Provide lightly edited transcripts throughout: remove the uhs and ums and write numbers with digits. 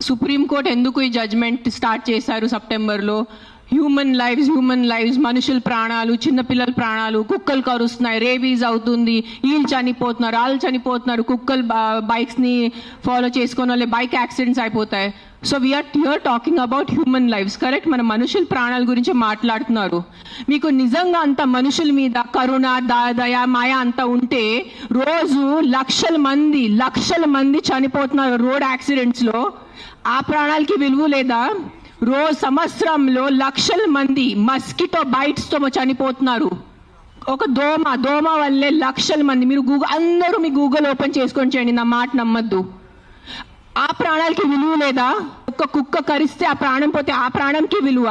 Supreme court ఎందుకు ఈ judgement start చేశారు సెప్టెంబర్లో? హ్యూమన్ లైవ్స్, మనుషుల ప్రాణాలు, చిన్నపిల్లల ప్రాణాలు, కుక్కలు కరుస్తున్నాయి, రేబీస్ అవుతుంది, వీళ్ళు చనిపోతున్నారు, వాళ్ళు చనిపోతున్నారు, కుక్కలు బైక్స్ని ఫాలో చేసుకుని వాళ్ళే బైక్ యాక్సిడెంట్స్ అయిపోతాయి. So we are here talking about human lives, correct? మన మనుషుల ప్రాణాల గురించి మాట్లాడుతున్నారు. మీకు నిజంగా అంత మనుషుల మీద కరుణ, దయ, మాయ అంతా ఉంటే రోజు లక్షల మంది చనిపోతున్నారు రోడ్ యాక్సిడెంట్స్లో. ఆ ప్రాణాలకి విలువ లేదా? రోజు సంవత్సరంలో లక్షల మంది మస్కిటో బైట్స్తో చనిపోతున్నారు. ఒక దోమ వల్లే లక్షల మంది. మీరు అందరూ మీ గూగుల్ ఓపెన్ చేసుకొని చేయండి, నా మాట నమ్మద్దు. ఆ ప్రాణాలకి విలువ లేదా? ఒక కుక్క కరిస్తే ఆ ప్రాణం పోతే ఆ ప్రాణంకి విలువ?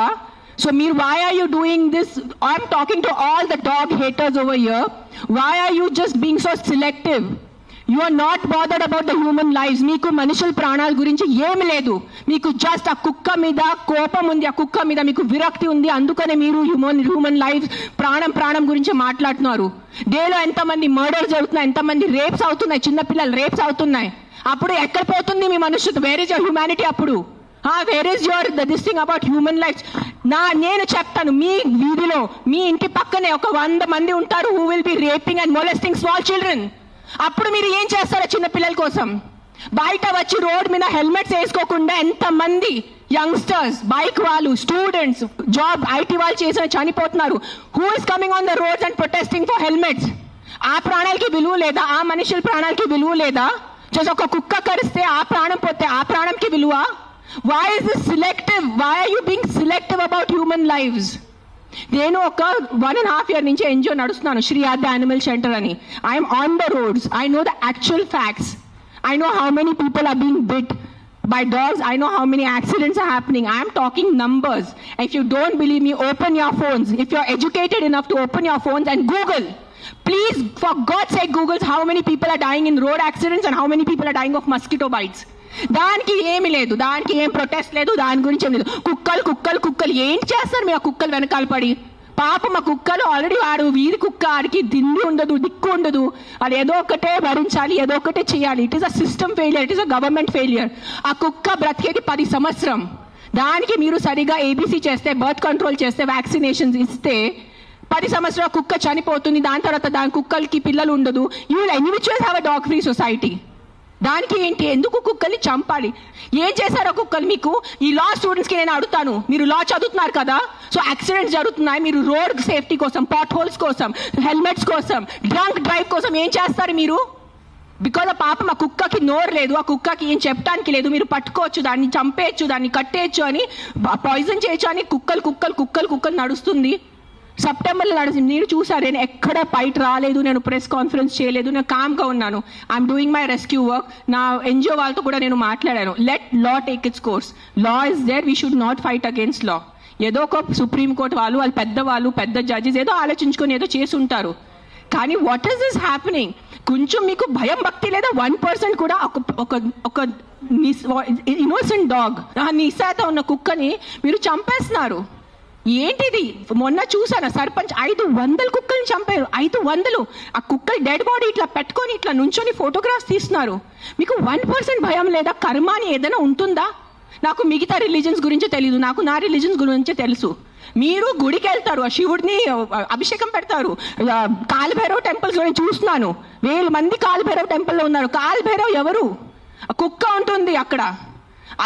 సో మీరు why are you doing this? I'm talking to all the dog haters over here. Why are you just being so selective? You are not bothered about the human lives. మీకు మనుషుల ప్రాణాల గురించి ఏమి లేదు. మీకు జస్ట్ ఆ కుక్క మీద కోపం ఉంది, ఆ కుక్క మీద మీకు విరక్తి ఉంది. అందుకనే మీరు హ్యూమన్ లైఫ్, ప్రాణం గురించి మాట్లాడుతున్నారు. డేలో ఎంతమంది మర్డర్స్ జరుగుతున్నాయి, ఎంతమంది రేప్స్ అవుతున్నాయి, చిన్నపిల్లలు రేప్స్ అవుతున్నాయి. అప్పుడు ఎక్కడ పోతుంది మీ మనుషులు? Where is your humanity? అప్పుడు where is your this thing about human life? నేను చెప్తాను, మీ వీధిలో మీ ఇంటి పక్కనే ఒక 100 మంది ఉంటారు who will be raping and molesting small children. అప్పుడు మీరు ఏం చేస్తారో చిన్న పిల్లల కోసం? బయట వచ్చి రోడ్ మీద హెల్మెట్స్ వేసుకోకుండా ఎంతమంది యంగ్స్టర్స్, బైక్ వాళ్ళు, స్టూడెంట్స్, జాబ్ ఐటీ వాళ్ళు చేసిన చనిపోతున్నారు. Who is coming on the roads and protesting for helmets? ఆ ప్రాణాలకి విలువ లేదా? ఆ మనుషుల ప్రాణాలకి విలువ లేదా? ఒక కుక్క కరిస్తే ఆ ప్రాణం పోతే ఆ ప్రాణంకి విలువ? Why is this selective? Why are you being selective about human lives? నేను ఒక 1.5 year నుంచి ఎన్జిఓ నడుస్తున్నాను, శ్రీ ఆద్య యానిమల్ షెల్టర్ అని. I'm on the roads. I know the actual facts. I know how many people are being bit by dogs. I know how many accidents are happening. I am talking numbers. If you don't believe me, open your phones. If you're educated enough to open your phones and Google. Please, for God's sake, Google how many people are dying in road accidents and how many people are dying of mosquito bites. దానికి ఏమి లేదు, దానికి ఏం protest లేదు, దాని గురించి ఏం లేదు. కుక్కలు ఏం చేస్తారు మీ ఆ కుక్కలు వెనకాల పడి? పాపం ఆ కుక్కలు ఆల్రెడీ వాడు వీధి కుక్క, ఆడికి దిండు ఉండదు, దిక్కు ఉండదు. అది ఏదో ఒకటే భరించాలి, ఏదో ఒకటే చేయాలి. It is a system failure, it is a government failure. ఆ కుక్క బ్రతికేది 10 సంవత్సరం. దానికి మీరు సరిగా ఏబీసీ చేస్తే, బర్త్ కంట్రోల్ చేస్తే, వ్యాక్సినేషన్స్ ఇస్తే 10 సంవత్సరాల కుక్క చనిపోతుంది. దాని తర్వాత దాని కుక్కలకి పిల్లలు ఉండదు. You will anyway have a dog free society. దానికి ఏంటి? ఎందుకు కుక్కల్ని చంపాలి? ఏం చేశారో కుక్కలు మీకు? ఈ లా స్టూడెంట్స్కి నేను అడుగుతాను, మీరు లా చదువుతున్నారు కదా, సో యాక్సిడెంట్స్ జరుగుతున్నాయి, మీరు రోడ్ సేఫ్టీ కోసం, పాట్ హోల్స్ కోసం, హెల్మెట్స్ కోసం, డ్రంక్ డ్రైవ్ కోసం ఏం చేస్తారు మీరు? బికాజ్ ఆ పాపం ఆ కుక్కకి నోరు లేదు, ఆ కుక్కకి ఏం చెప్పడానికి లేదు. మీరు పట్టుకోవచ్చు, దాన్ని చంపేయచ్చు, దాన్ని కట్టేయచ్చు, అని పాయిజన్ చేయొచ్చు అని కుక్కలు నడుస్తుంది. సెప్టెంబర్లో నడిచింది. నేను చూసాను, నేను ఎక్కడ బయట రాలేదు, నేను ప్రెస్ కాన్ఫరెన్స్ చేయలేదు, నేను కామ్గా ఉన్నాను. I'm doing my rescue work. నా ఎన్జిఓ వాళ్ళతో కూడా నేను మాట్లాడాను. Let law take its course. Law is there, we should not fight against law. ఏదో ఒక సుప్రీంకోర్టు వాళ్ళు పెద్ద జడ్జెస్ ఏదో ఆలోచించుకొని ఏదో చేసి ఉంటారు. కానీ వాట్ ఈస్ దిస్ హ్యాపెనింగ్? కొంచెం మీకు భయం భక్తి లేదా? 1% కూడా ఒక ఇన్నోసెంట్ డాగ్, నిశాత ఉన్న కుక్కని మీరు చంపేస్తున్నారు. ఏంటిది? మొన్న చూసాను, సర్పంచ్ 500 కుక్కల్ని చంపారు. 500. ఆ కుక్కలు డెడ్ బాడీ ఇట్లా పెట్టుకొని ఇట్లా నుంచొని ఫోటోగ్రాఫ్స్ తీస్తున్నారు. మీకు 1% భయం లేదా? కర్మ అని ఏదైనా ఉంటుందా? నాకు మిగతా రిలీజన్స్ గురించి తెలియదు, నాకు నా రిలీజన్స్ గురించి తెలుసు. మీరు గుడికి వెళ్తారు, ఆ శివుడిని అభిషేకం పెడతారు. కాలభైరవ్ టెంపుల్స్ లో నేను చూస్తున్నాను, 1000 మంది కాలభైరవ్ టెంపుల్లో ఉన్నారు. కాలభైరవ్ ఎవరు? కుక్క ఉంటుంది అక్కడ.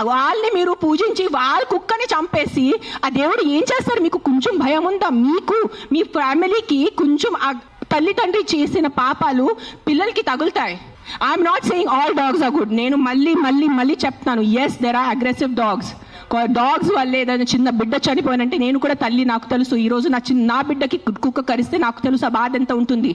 వాళ్ళని మీరు పూజించి వాళ్ళ కుక్కని చంపేసి ఆ దేవుడు ఏం చేస్తారు? మీకు కొంచెం భయం ఉందా? మీకు మీ ఫ్యామిలీకి కొంచెం ఆ తల్లిదండ్రి చేసిన పాపాలు పిల్లలకి తగులుతాయి. I'm not saying all dogs are good. నేను మళ్ళీ చెప్తాను, yes there are aggressive dogs వల్ల ఏదైనా చిన్న బిడ్డ చనిపోయినంటే నేను కూడా తల్లి, నాకు తెలుసు. ఈ రోజు నా బిడ్డకి కుక్క కరిస్తే నాకు తెలుసు ఆ బాధ ఎంత ఉంటుంది.